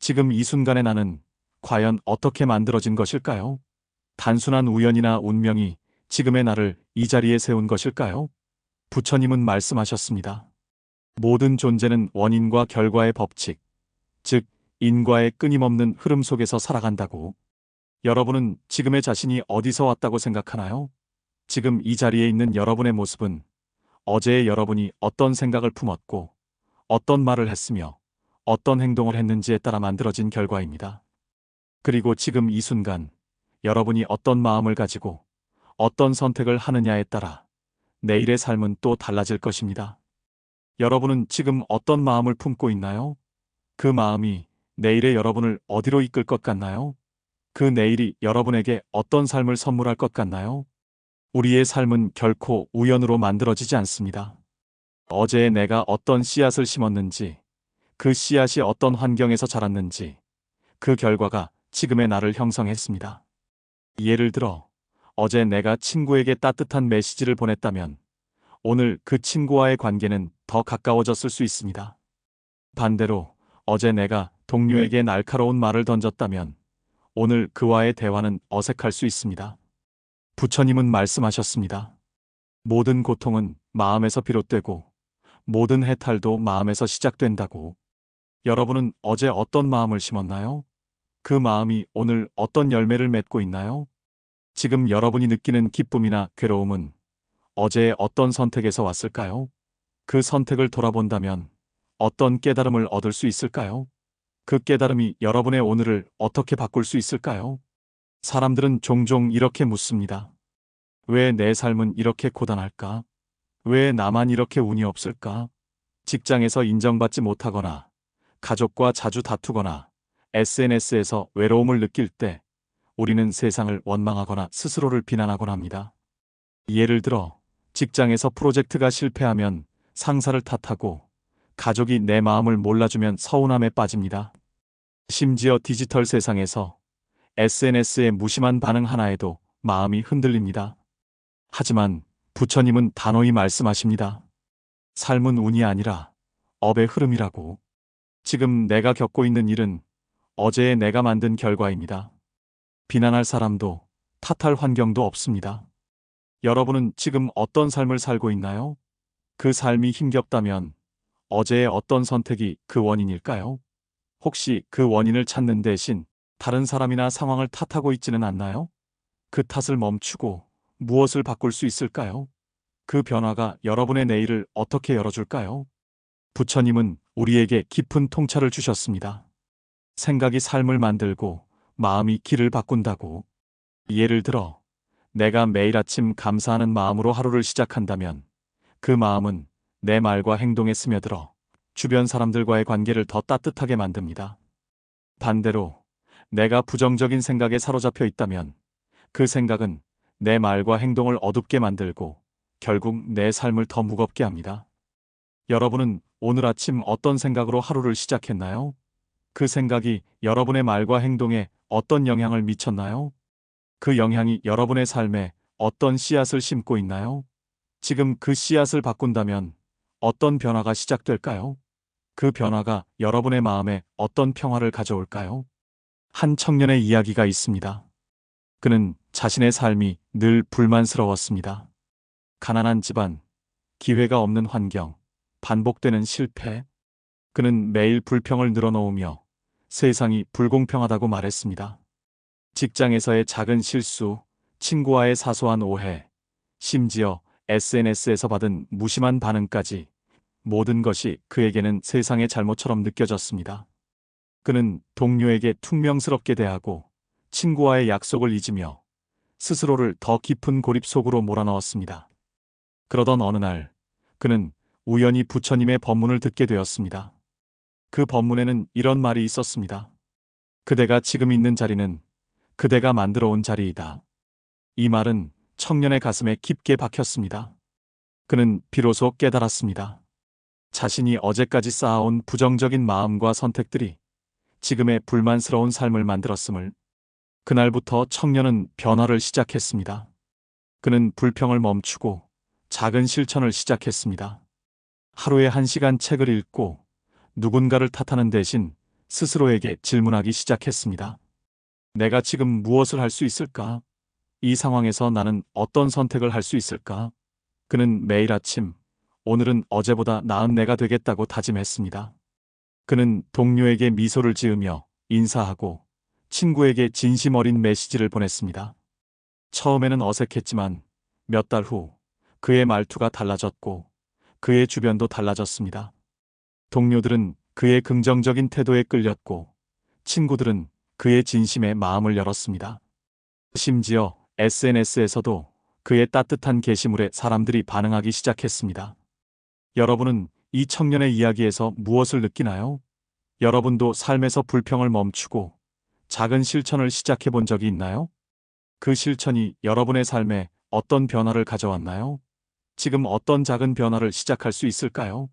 지금 이 순간의 나는 과연 어떻게 만들어진 것일까요? 단순한 우연이나 운명이 지금의 나를 이 자리에 세운 것일까요? 부처님은 말씀하셨습니다. 모든 존재는 원인과 결과의 법칙, 즉, 인과의 끊임없는 흐름 속에서 살아간다고. 여러분은 지금의 자신이 어디서 왔다고 생각하나요? 지금 이 자리에 있는 여러분의 모습은 어제의 여러분이 어떤 생각을 품었고, 어떤 말을 했으며, 어떤 행동을 했는지에 따라 만들어진 결과입니다. 그리고 지금 이 순간, 여러분이 어떤 마음을 가지고 어떤 선택을 하느냐에 따라 내일의 삶은 또 달라질 것입니다. 여러분은 지금 어떤 마음을 품고 있나요? 그 마음이 내일의 여러분을 어디로 이끌 것 같나요? 그 내일이 여러분에게 어떤 삶을 선물할 것 같나요? 우리의 삶은 결코 우연으로 만들어지지 않습니다. 어제의 내가 어떤 씨앗을 심었는지, 그 씨앗이 어떤 환경에서 자랐는지, 그 결과가 지금의 나를 형성했습니다. 예를 들어, 어제 내가 친구에게 따뜻한 메시지를 보냈다면, 오늘 그 친구와의 관계는 더 가까워졌을 수 있습니다. 반대로, 어제 내가 동료에게 날카로운 말을 던졌다면, 오늘 그와의 대화는 어색할 수 있습니다. 부처님은 말씀하셨습니다. 모든 고통은 마음에서 비롯되고, 모든 해탈도 마음에서 시작된다고. 여러분은 어제 어떤 마음을 심었나요? 그 마음이 오늘 어떤 열매를 맺고 있나요? 지금 여러분이 느끼는 기쁨이나 괴로움은 어제의 어떤 선택에서 왔을까요? 그 선택을 돌아본다면 어떤 깨달음을 얻을 수 있을까요? 그 깨달음이 여러분의 오늘을 어떻게 바꿀 수 있을까요? 사람들은 종종 이렇게 묻습니다. 왜 내 삶은 이렇게 고단할까? 왜 나만 이렇게 운이 없을까? 직장에서 인정받지 못하거나, 가족과 자주 다투거나, SNS에서 외로움을 느낄 때 우리는 세상을 원망하거나 스스로를 비난하곤 합니다. 예를 들어, 직장에서 프로젝트가 실패하면 상사를 탓하고, 가족이 내 마음을 몰라주면 서운함에 빠집니다. 심지어 디지털 세상에서 SNS의 무심한 반응 하나에도 마음이 흔들립니다. 하지만 부처님은 단호히 말씀하십니다. 삶은 운이 아니라 업의 흐름이라고. 지금 내가 겪고 있는 일은 어제의 내가 만든 결과입니다. 비난할 사람도 탓할 환경도 없습니다. 여러분은 지금 어떤 삶을 살고 있나요? 그 삶이 힘겹다면 어제의 어떤 선택이 그 원인일까요? 혹시 그 원인을 찾는 대신 다른 사람이나 상황을 탓하고 있지는 않나요? 그 탓을 멈추고 무엇을 바꿀 수 있을까요? 그 변화가 여러분의 내일을 어떻게 열어줄까요? 부처님은 우리에게 깊은 통찰을 주셨습니다. 생각이 삶을 만들고 마음이 길을 바꾼다고. 예를 들어, 내가 매일 아침 감사하는 마음으로 하루를 시작한다면 그 마음은 내 말과 행동에 스며들어 주변 사람들과의 관계를 더 따뜻하게 만듭니다. 반대로, 내가 부정적인 생각에 사로잡혀 있다면 그 생각은 내 말과 행동을 어둡게 만들고 결국 내 삶을 더 무겁게 합니다. 여러분은 오늘 아침 어떤 생각으로 하루를 시작했나요? 그 생각이 여러분의 말과 행동에 어떤 영향을 미쳤나요? 그 영향이 여러분의 삶에 어떤 씨앗을 심고 있나요? 지금 그 씨앗을 바꾼다면 어떤 변화가 시작될까요? 그 변화가 여러분의 마음에 어떤 평화를 가져올까요? 한 청년의 이야기가 있습니다. 그는 자신의 삶이 늘 불만스러웠습니다. 가난한 집안, 기회가 없는 환경, 반복되는 실패. 그는 매일 불평을 늘어놓으며 세상이 불공평하다고 말했습니다. 직장에서의 작은 실수, 친구와의 사소한 오해, 심지어 SNS에서 받은 무심한 반응까지 모든 것이 그에게는 세상의 잘못처럼 느껴졌습니다. 그는 동료에게 퉁명스럽게 대하고 친구와의 약속을 잊으며 스스로를 더 깊은 고립 속으로 몰아넣었습니다. 그러던 어느 날, 그는 우연히 부처님의 법문을 듣게 되었습니다. 그 법문에는 이런 말이 있었습니다. 그대가 지금 있는 자리는 그대가 만들어 온 자리이다. 이 말은 청년의 가슴에 깊게 박혔습니다. 그는 비로소 깨달았습니다. 자신이 어제까지 쌓아온 부정적인 마음과 선택들이 지금의 불만스러운 삶을 만들었음을. 그날부터 청년은 변화를 시작했습니다. 그는 불평을 멈추고 작은 실천을 시작했습니다. 하루에 1시간 책을 읽고 누군가를 탓하는 대신 스스로에게 질문하기 시작했습니다. 내가 지금 무엇을 할 수 있을까? 이 상황에서 나는 어떤 선택을 할 수 있을까? 그는 매일 아침, 오늘은 어제보다 나은 내가 되겠다고 다짐했습니다. 그는 동료에게 미소를 지으며 인사하고 친구에게 진심 어린 메시지를 보냈습니다. 처음에는 어색했지만 몇 달 후 그의 말투가 달라졌고 그의 주변도 달라졌습니다. 동료들은 그의 긍정적인 태도에 끌렸고 친구들은 그의 진심에 마음을 열었습니다. 심지어 SNS에서도 그의 따뜻한 게시물에 사람들이 반응하기 시작했습니다. 여러분은 이 청년의 이야기에서 무엇을 느끼나요? 여러분도 삶에서 불평을 멈추고 작은 실천을 시작해 본 적이 있나요? 그 실천이 여러분의 삶에 어떤 변화를 가져왔나요? 지금 어떤 작은 변화를 시작할 수 있을까요?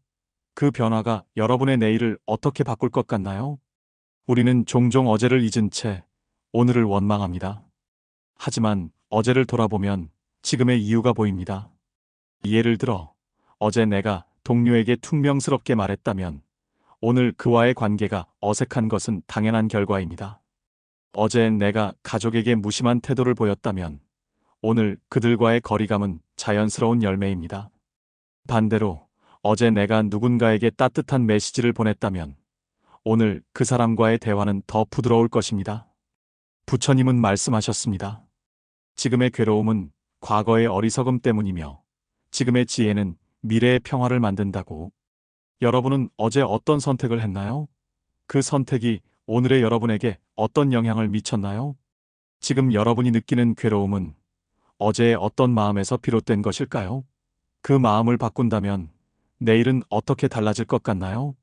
그 변화가 여러분의 내일을 어떻게 바꿀 것 같나요? 우리는 종종 어제를 잊은 채 오늘을 원망합니다. 하지만 어제를 돌아보면 지금의 이유가 보입니다. 예를 들어, 어제 내가 동료에게 퉁명스럽게 말했다면 오늘 그와의 관계가 어색한 것은 당연한 결과입니다. 어제 내가 가족에게 무심한 태도를 보였다면 오늘 그들과의 거리감은 자연스러운 열매입니다. 반대로 어제 내가 누군가에게 따뜻한 메시지를 보냈다면 오늘 그 사람과의 대화는 더 부드러울 것입니다. 부처님은 말씀하셨습니다. 지금의 괴로움은 과거의 어리석음 때문이며 지금의 지혜는 미래의 평화를 만든다고. 여러분은 어제 어떤 선택을 했나요? 그 선택이 오늘의 여러분에게 어떤 영향을 미쳤나요? 지금 여러분이 느끼는 괴로움은 어제의 어떤 마음에서 비롯된 것일까요? 그 마음을 바꾼다면 내일은 어떻게 달라질 것 같나요?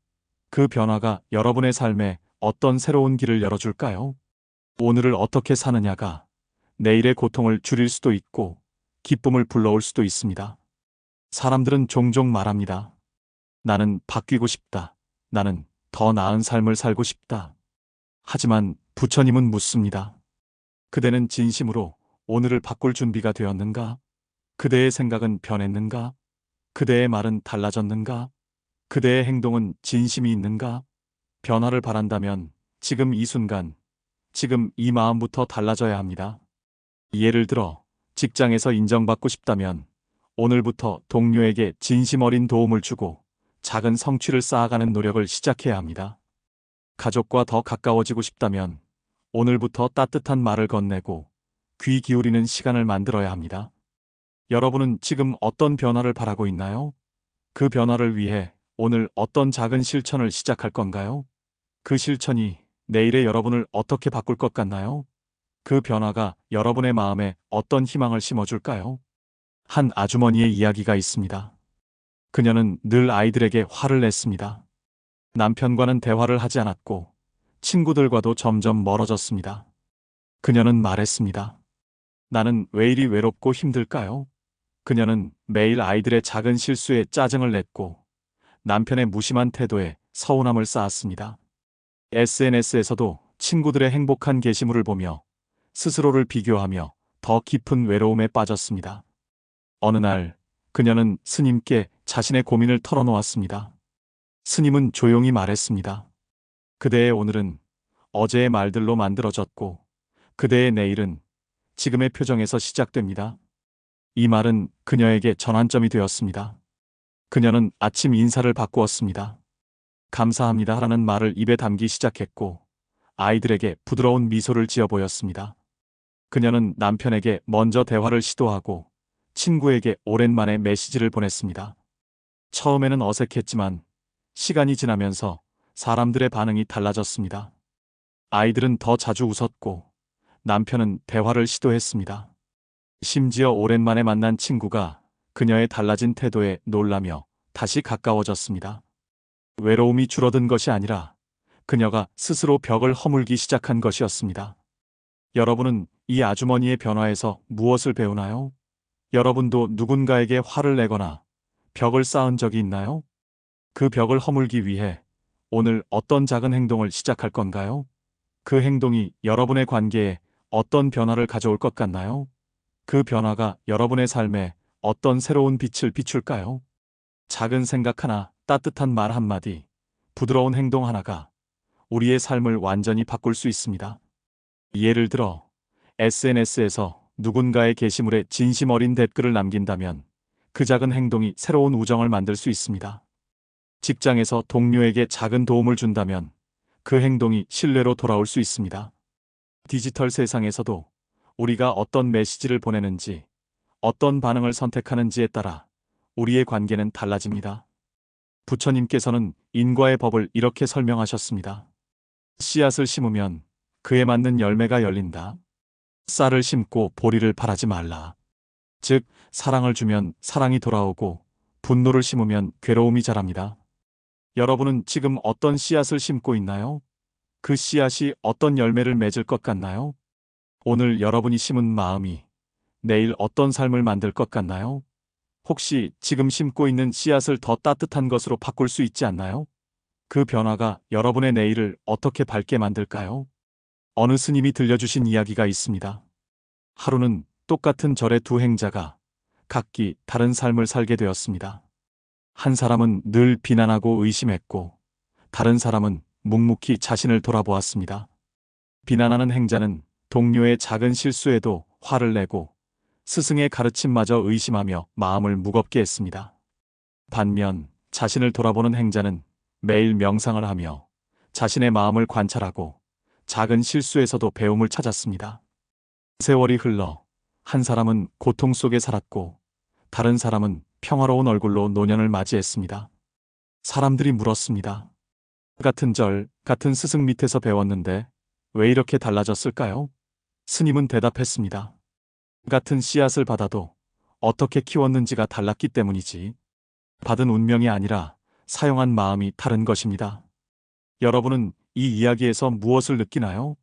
그 변화가 여러분의 삶에 어떤 새로운 길을 열어줄까요? 오늘을 어떻게 사느냐가 내일의 고통을 줄일 수도 있고 기쁨을 불러올 수도 있습니다. 사람들은 종종 말합니다. 나는 바뀌고 싶다. 나는 더 나은 삶을 살고 싶다. 하지만 부처님은 묻습니다. 그대는 진심으로 오늘을 바꿀 준비가 되었는가? 그대의 생각은 변했는가? 그대의 말은 달라졌는가? 그대의 행동은 진심이 있는가? 변화를 바란다면 지금 이 순간, 지금 이 마음부터 달라져야 합니다. 예를 들어, 직장에서 인정받고 싶다면 오늘부터 동료에게 진심 어린 도움을 주고 작은 성취를 쌓아가는 노력을 시작해야 합니다. 가족과 더 가까워지고 싶다면 오늘부터 따뜻한 말을 건네고 귀 기울이는 시간을 만들어야 합니다. 여러분은 지금 어떤 변화를 바라고 있나요? 그 변화를 위해 오늘 어떤 작은 실천을 시작할 건가요? 그 실천이 내일의 여러분을 어떻게 바꿀 것 같나요? 그 변화가 여러분의 마음에 어떤 희망을 심어줄까요? 한 아주머니의 이야기가 있습니다. 그녀는 늘 아이들에게 화를 냈습니다. 남편과는 대화를 하지 않았고 친구들과도 점점 멀어졌습니다. 그녀는 말했습니다. 나는 왜 이리 외롭고 힘들까요? 그녀는 매일 아이들의 작은 실수에 짜증을 냈고 남편의 무심한 태도에 서운함을 쌓았습니다. SNS에서도 친구들의 행복한 게시물을 보며 스스로를 비교하며 더 깊은 외로움에 빠졌습니다. 어느 날 그녀는 스님께 자신의 고민을 털어놓았습니다. 스님은 조용히 말했습니다. 그대의 오늘은 어제의 말들로 만들어졌고 그대의 내일은 지금의 표정에서 시작됩니다. 이 말은 그녀에게 전환점이 되었습니다. 그녀는 아침 인사를 바꾸었습니다. 감사합니다 라는 말을 입에 담기 시작했고 아이들에게 부드러운 미소를 지어 보였습니다. 그녀는 남편에게 먼저 대화를 시도하고 친구에게 오랜만에 메시지를 보냈습니다. 처음에는 어색했지만 시간이 지나면서 사람들의 반응이 달라졌습니다. 아이들은 더 자주 웃었고 남편은 대화를 시도했습니다. 심지어 오랜만에 만난 친구가 그녀의 달라진 태도에 놀라며 다시 가까워졌습니다. 외로움이 줄어든 것이 아니라 그녀가 스스로 벽을 허물기 시작한 것이었습니다. 여러분은 이 아주머니의 변화에서 무엇을 배우나요? 여러분도 누군가에게 화를 내거나 벽을 쌓은 적이 있나요? 그 벽을 허물기 위해 오늘 어떤 작은 행동을 시작할 건가요? 그 행동이 여러분의 관계에 어떤 변화를 가져올 것 같나요? 그 변화가 여러분의 삶에 어떤 새로운 빛을 비출까요? 작은 생각 하나, 따뜻한 말 한마디, 부드러운 행동 하나가 우리의 삶을 완전히 바꿀 수 있습니다. 예를 들어 SNS에서 누군가의 게시물에 진심 어린 댓글을 남긴다면 그 작은 행동이 새로운 우정을 만들 수 있습니다. 직장에서 동료에게 작은 도움을 준다면 그 행동이 신뢰로 돌아올 수 있습니다. 디지털 세상에서도 우리가 어떤 메시지를 보내는지, 어떤 반응을 선택하는지에 따라 우리의 관계는 달라집니다. 부처님께서는 인과의 법을 이렇게 설명하셨습니다. 씨앗을 심으면 그에 맞는 열매가 열린다. 쌀을 심고 보리를 바라지 말라. 즉, 사랑을 주면 사랑이 돌아오고 분노를 심으면 괴로움이 자랍니다. 여러분은 지금 어떤 씨앗을 심고 있나요? 그 씨앗이 어떤 열매를 맺을 것 같나요? 오늘 여러분이 심은 마음이 내일 어떤 삶을 만들 것 같나요? 혹시 지금 심고 있는 씨앗을 더 따뜻한 것으로 바꿀 수 있지 않나요? 그 변화가 여러분의 내일을 어떻게 밝게 만들까요? 어느 스님이 들려주신 이야기가 있습니다. 하루는 똑같은 절의 두 행자가 각기 다른 삶을 살게 되었습니다. 한 사람은 늘 비난하고 의심했고, 다른 사람은 묵묵히 자신을 돌아보았습니다. 비난하는 행자는 동료의 작은 실수에도 화를 내고 스승의 가르침마저 의심하며 마음을 무겁게 했습니다. 반면 자신을 돌아보는 행자는 매일 명상을 하며 자신의 마음을 관찰하고 작은 실수에서도 배움을 찾았습니다. 세월이 흘러 한 사람은 고통 속에 살았고 다른 사람은 평화로운 얼굴로 노년을 맞이했습니다. 사람들이 물었습니다. 같은 절, 같은 스승 밑에서 배웠는데 왜 이렇게 달라졌을까요? 스님은 대답했습니다. 같은 씨앗을 받아도 어떻게 키웠는지가 달랐기 때문이지. 받은 운명이 아니라 사용한 마음이 다른 것입니다. 여러분은 이 이야기에서 무엇을 느끼나요?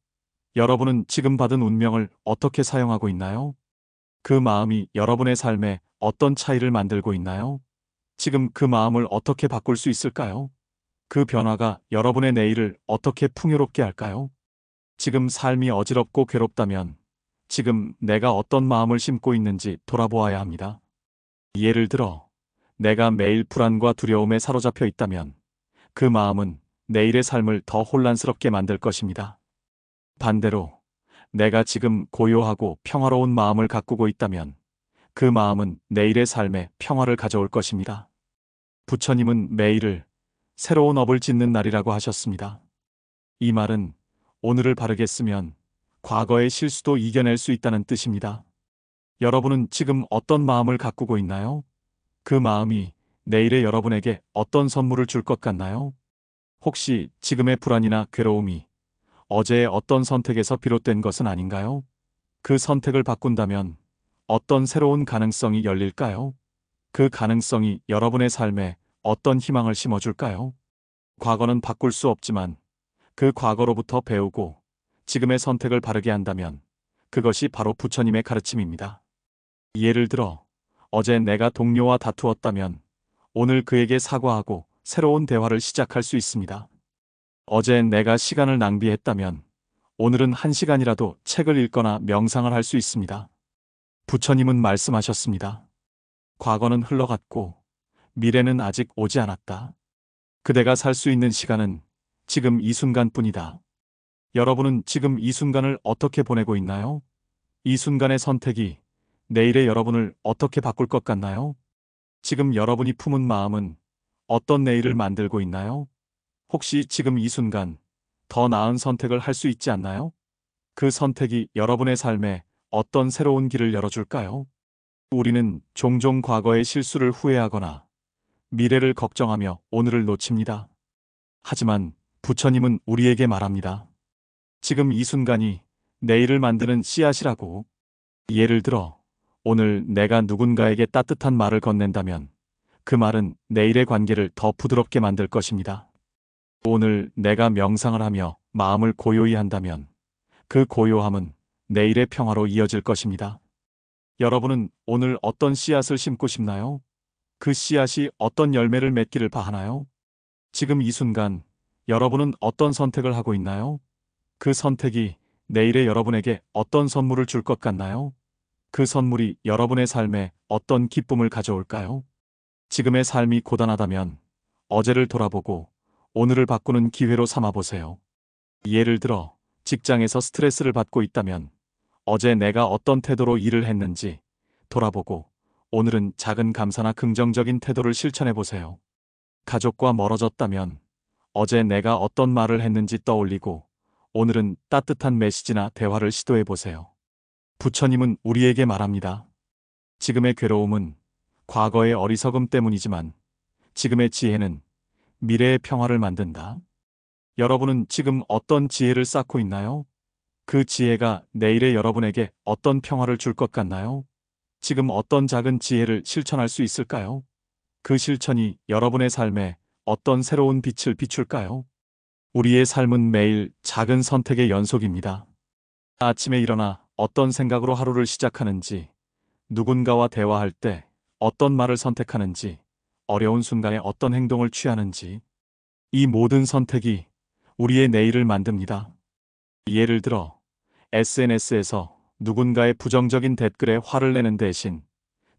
여러분은 지금 받은 운명을 어떻게 사용하고 있나요? 그 마음이 여러분의 삶에 어떤 차이를 만들고 있나요? 지금 그 마음을 어떻게 바꿀 수 있을까요? 그 변화가 여러분의 내일을 어떻게 풍요롭게 할까요? 지금 삶이 어지럽고 괴롭다면 지금 내가 어떤 마음을 심고 있는지 돌아보아야 합니다. 예를 들어 내가 매일 불안과 두려움에 사로잡혀 있다면 그 마음은 내일의 삶을 더 혼란스럽게 만들 것입니다. 반대로 내가 지금 고요하고 평화로운 마음을 가꾸고 있다면 그 마음은 내일의 삶에 평화를 가져올 것입니다. 부처님은 매일을 새로운 업을 짓는 날이라고 하셨습니다. 이 말은 오늘을 바르게 쓰면 과거의 실수도 이겨낼 수 있다는 뜻입니다. 여러분은 지금 어떤 마음을 가꾸고 있나요? 그 마음이 내일의 여러분에게 어떤 선물을 줄 것 같나요? 혹시 지금의 불안이나 괴로움이 어제의 어떤 선택에서 비롯된 것은 아닌가요? 그 선택을 바꾼다면 어떤 새로운 가능성이 열릴까요? 그 가능성이 여러분의 삶에 어떤 희망을 심어줄까요? 과거는 바꿀 수 없지만 그 과거로부터 배우고 지금의 선택을 바르게 한다면 그것이 바로 부처님의 가르침입니다. 예를 들어 어제 내가 동료와 다투었다면 오늘 그에게 사과하고 새로운 대화를 시작할 수 있습니다. 어제 내가 시간을 낭비했다면 오늘은 1시간이라도 책을 읽거나 명상을 할 수 있습니다. 부처님은 말씀하셨습니다. 과거는 흘러갔고 미래는 아직 오지 않았다. 그대가 살 수 있는 시간은 지금 이 순간뿐이다. 여러분은 지금 이 순간을 어떻게 보내고 있나요? 이 순간의 선택이 내일의 여러분을 어떻게 바꿀 것 같나요? 지금 여러분이 품은 마음은 어떤 내일을 만들고 있나요? 혹시 지금 이 순간 더 나은 선택을 할 수 있지 않나요? 그 선택이 여러분의 삶에 어떤 새로운 길을 열어줄까요? 우리는 종종 과거의 실수를 후회하거나 미래를 걱정하며 오늘을 놓칩니다. 하지만 부처님은 우리에게 말합니다. 지금 이 순간이 내일을 만드는 씨앗이라고. 예를 들어 오늘 내가 누군가에게 따뜻한 말을 건넨다면 그 말은 내일의 관계를 더 부드럽게 만들 것입니다. 오늘 내가 명상을 하며 마음을 고요히 한다면 그 고요함은 내일의 평화로 이어질 것입니다. 여러분은 오늘 어떤 씨앗을 심고 싶나요? 그 씨앗이 어떤 열매를 맺기를 바라나요? 지금 이 순간 여러분은 어떤 선택을 하고 있나요? 그 선택이 내일의 여러분에게 어떤 선물을 줄 것 같나요? 그 선물이 여러분의 삶에 어떤 기쁨을 가져올까요? 지금의 삶이 고단하다면 어제를 돌아보고 오늘을 바꾸는 기회로 삼아보세요. 예를 들어, 직장에서 스트레스를 받고 있다면 어제 내가 어떤 태도로 일을 했는지 돌아보고 오늘은 작은 감사나 긍정적인 태도를 실천해 보세요. 가족과 멀어졌다면 어제 내가 어떤 말을 했는지 떠올리고 오늘은 따뜻한 메시지나 대화를 시도해 보세요. 부처님은 우리에게 말합니다. 지금의 괴로움은 과거의 어리석음 때문이지만 지금의 지혜는 미래의 평화를 만든다. 여러분은 지금 어떤 지혜를 쌓고 있나요? 그 지혜가 내일의 여러분에게 어떤 평화를 줄 것 같나요? 지금 어떤 작은 지혜를 실천할 수 있을까요? 그 실천이 여러분의 삶에 어떤 새로운 빛을 비출까요? 우리의 삶은 매일 작은 선택의 연속입니다. 아침에 일어나 어떤 생각으로 하루를 시작하는지, 누군가와 대화할 때 어떤 말을 선택하는지, 어려운 순간에 어떤 행동을 취하는지, 이 모든 선택이 우리의 내일을 만듭니다. 예를 들어, SNS에서 누군가의 부정적인 댓글에 화를 내는 대신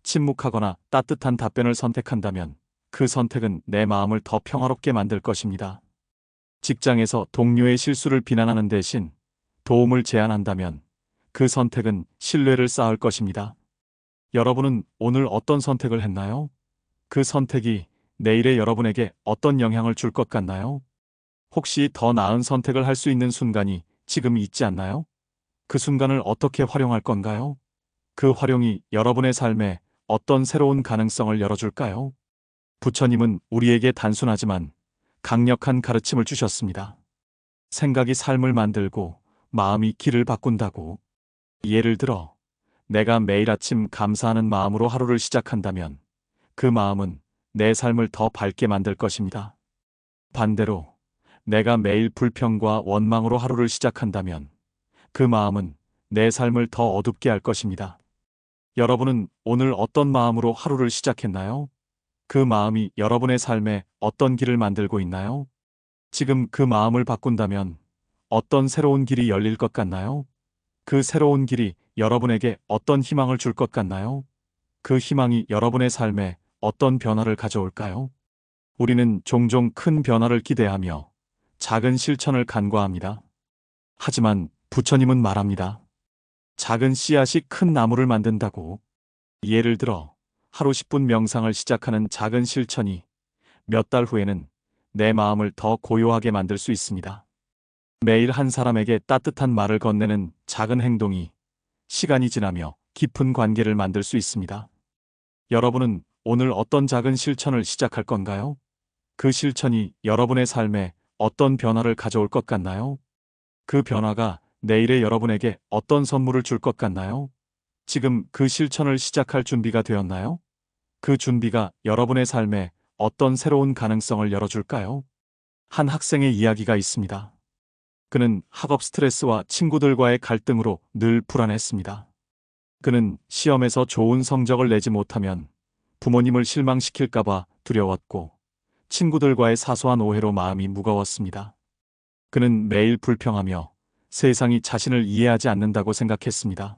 침묵하거나 따뜻한 답변을 선택한다면 그 선택은 내 마음을 더 평화롭게 만들 것입니다. 직장에서 동료의 실수를 비난하는 대신 도움을 제안한다면 그 선택은 신뢰를 쌓을 것입니다. 여러분은 오늘 어떤 선택을 했나요? 그 선택이 내일의 여러분에게 어떤 영향을 줄 것 같나요? 혹시 더 나은 선택을 할 수 있는 순간이 지금 있지 않나요? 그 순간을 어떻게 활용할 건가요? 그 활용이 여러분의 삶에 어떤 새로운 가능성을 열어줄까요? 부처님은 우리에게 단순하지만 강력한 가르침을 주셨습니다. 생각이 삶을 만들고 마음이 길을 바꾼다고. 예를 들어, 내가 매일 아침 감사하는 마음으로 하루를 시작한다면 그 마음은 내 삶을 더 밝게 만들 것입니다. 반대로, 내가 매일 불평과 원망으로 하루를 시작한다면 그 마음은 내 삶을 더 어둡게 할 것입니다. 여러분은 오늘 어떤 마음으로 하루를 시작했나요? 그 마음이 여러분의 삶에 어떤 길을 만들고 있나요? 지금 그 마음을 바꾼다면 어떤 새로운 길이 열릴 것 같나요? 그 새로운 길이 여러분에게 어떤 희망을 줄 것 같나요? 그 희망이 여러분의 삶에 어떤 변화를 가져올까요? 우리는 종종 큰 변화를 기대하며 작은 실천을 간과합니다. 하지만 부처님은 말합니다. 작은 씨앗이 큰 나무를 만든다고. 예를 들어, 하루 10분 명상을 시작하는 작은 실천이 몇 달 후에는 내 마음을 더 고요하게 만들 수 있습니다. 매일 한 사람에게 따뜻한 말을 건네는 작은 행동이 시간이 지나며 깊은 관계를 만들 수 있습니다. 여러분은 오늘 어떤 작은 실천을 시작할 건가요? 그 실천이 여러분의 삶에 어떤 변화를 가져올 것 같나요? 그 변화가 내일의 여러분에게 어떤 선물을 줄 것 같나요? 지금 그 실천을 시작할 준비가 되었나요? 그 준비가 여러분의 삶에 어떤 새로운 가능성을 열어줄까요? 한 학생의 이야기가 있습니다. 그는 학업 스트레스와 친구들과의 갈등으로 늘 불안했습니다. 그는 시험에서 좋은 성적을 내지 못하면 부모님을 실망시킬까봐 두려웠고 친구들과의 사소한 오해로 마음이 무거웠습니다. 그는 매일 불평하며 세상이 자신을 이해하지 않는다고 생각했습니다.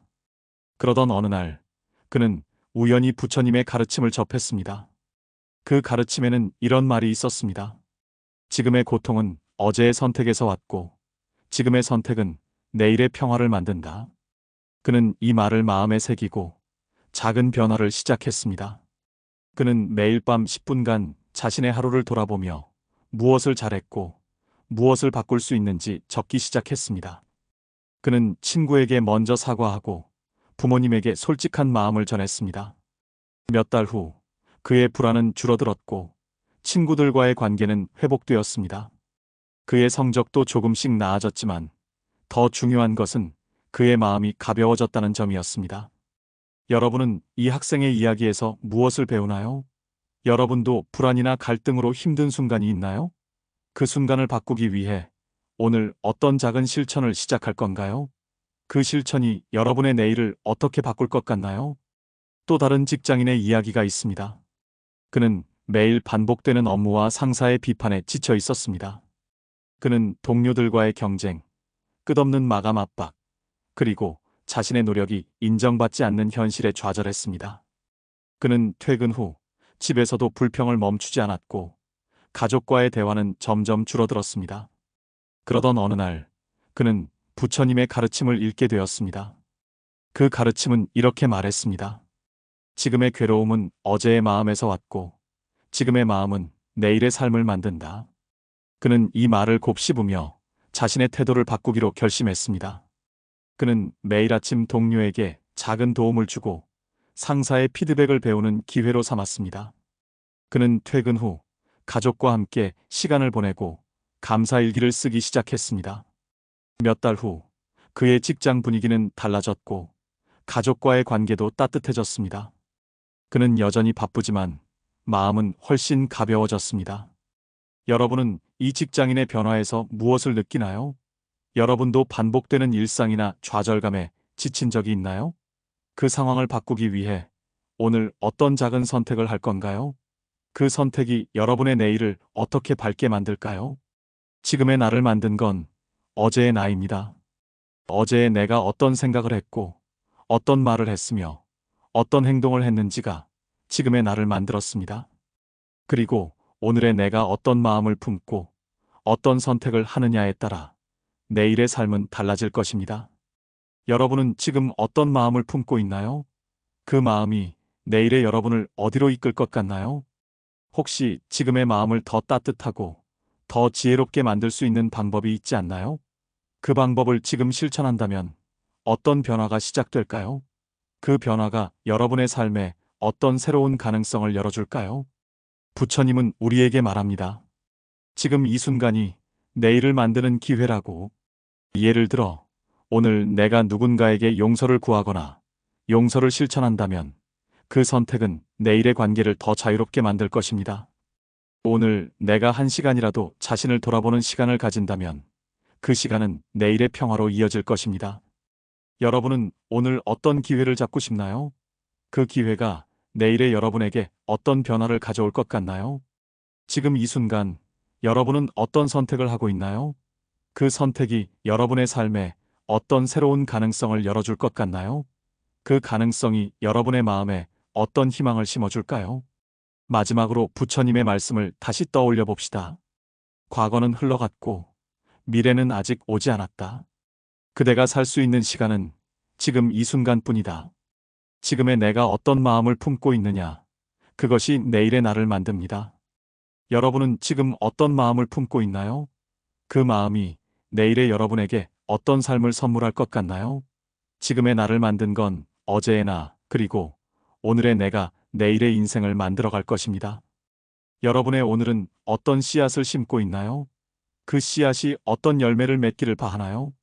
그러던 어느 날, 그는 우연히 부처님의 가르침을 접했습니다. 그 가르침에는 이런 말이 있었습니다. 지금의 고통은 어제의 선택에서 왔고, 지금의 선택은 내일의 평화를 만든다. 그는 이 말을 마음에 새기고 작은 변화를 시작했습니다. 그는 매일 밤 10분간 자신의 하루를 돌아보며 무엇을 잘했고 무엇을 바꿀 수 있는지 적기 시작했습니다. 그는 친구에게 먼저 사과하고 부모님에게 솔직한 마음을 전했습니다. 몇 달 후 그의 불안은 줄어들었고 친구들과의 관계는 회복되었습니다. 그의 성적도 조금씩 나아졌지만 더 중요한 것은 그의 마음이 가벼워졌다는 점이었습니다. 여러분은 이 학생의 이야기에서 무엇을 배우나요? 여러분도 불안이나 갈등으로 힘든 순간이 있나요? 그 순간을 바꾸기 위해 오늘 어떤 작은 실천을 시작할 건가요? 그 실천이 여러분의 내일을 어떻게 바꿀 것 같나요? 또 다른 직장인의 이야기가 있습니다. 그는 매일 반복되는 업무와 상사의 비판에 지쳐 있었습니다. 그는 동료들과의 경쟁, 끝없는 마감 압박, 그리고 자신의 노력이 인정받지 않는 현실에 좌절했습니다. 그는 퇴근 후 집에서도 불평을 멈추지 않았고 가족과의 대화는 점점 줄어들었습니다. 그러던 어느 날 그는 부처님의 가르침을 읽게 되었습니다. 그 가르침은 이렇게 말했습니다. 지금의 괴로움은 어제의 마음에서 왔고, 지금의 마음은 내일의 삶을 만든다. 그는 이 말을 곱씹으며 자신의 태도를 바꾸기로 결심했습니다. 그는 매일 아침 동료에게 작은 도움을 주고 상사의 피드백을 배우는 기회로 삼았습니다. 그는 퇴근 후 가족과 함께 시간을 보내고 감사일기를 쓰기 시작했습니다. 몇 달 후 그의 직장 분위기는 달라졌고 가족과의 관계도 따뜻해졌습니다. 그는 여전히 바쁘지만 마음은 훨씬 가벼워졌습니다. 여러분은 이 직장인의 변화에서 무엇을 느끼나요? 여러분도 반복되는 일상이나 좌절감에 지친 적이 있나요? 그 상황을 바꾸기 위해 오늘 어떤 작은 선택을 할 건가요? 그 선택이 여러분의 내일을 어떻게 밝게 만들까요? 지금의 나를 만든 건 어제의 나입니다. 어제의 내가 어떤 생각을 했고, 어떤 말을 했으며, 어떤 행동을 했는지가 지금의 나를 만들었습니다. 그리고 오늘의 내가 어떤 마음을 품고, 어떤 선택을 하느냐에 따라 내일의 삶은 달라질 것입니다. 여러분은 지금 어떤 마음을 품고 있나요? 그 마음이 내일의 여러분을 어디로 이끌 것 같나요? 혹시 지금의 마음을 더 따뜻하고 더 지혜롭게 만들 수 있는 방법이 있지 않나요? 그 방법을 지금 실천한다면 어떤 변화가 시작될까요? 그 변화가 여러분의 삶에 어떤 새로운 가능성을 열어줄까요? 부처님은 우리에게 말합니다. 지금 이 순간이 내일을 만드는 기회라고. 예를 들어, 오늘 내가 누군가에게 용서를 구하거나 용서를 실천한다면 그 선택은 내일의 관계를 더 자유롭게 만들 것입니다. 오늘 내가 한 시간이라도 자신을 돌아보는 시간을 가진다면 그 시간은 내일의 평화로 이어질 것입니다. 여러분은 오늘 어떤 기회를 잡고 싶나요? 그 기회가 내일의 여러분에게 어떤 변화를 가져올 것 같나요? 지금 이 순간 여러분은 어떤 선택을 하고 있나요? 그 선택이 여러분의 삶에 어떤 새로운 가능성을 열어줄 것 같나요? 그 가능성이 여러분의 마음에 어떤 희망을 심어줄까요? 마지막으로 부처님의 말씀을 다시 떠올려 봅시다. 과거는 흘러갔고 미래는 아직 오지 않았다. 그대가 살 수 있는 시간은 지금 이 순간뿐이다. 지금의 내가 어떤 마음을 품고 있느냐, 그것이 내일의 나를 만듭니다. 여러분은 지금 어떤 마음을 품고 있나요? 그 마음이 내일의 여러분에게 어떤 삶을 선물할 것 같나요? 지금의 나를 만든 건 어제의 나, 그리고 오늘의 내가 내일의 인생을 만들어갈 것입니다. 여러분의 오늘은 어떤 씨앗을 심고 있나요? 그 씨앗이 어떤 열매를 맺기를 바라나요?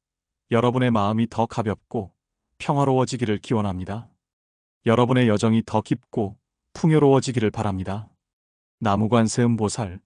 여러분의 마음이 더 가볍고 평화로워지기를 기원합니다. 여러분의 여정이 더 깊고 풍요로워지기를 바랍니다. 나무관세음보살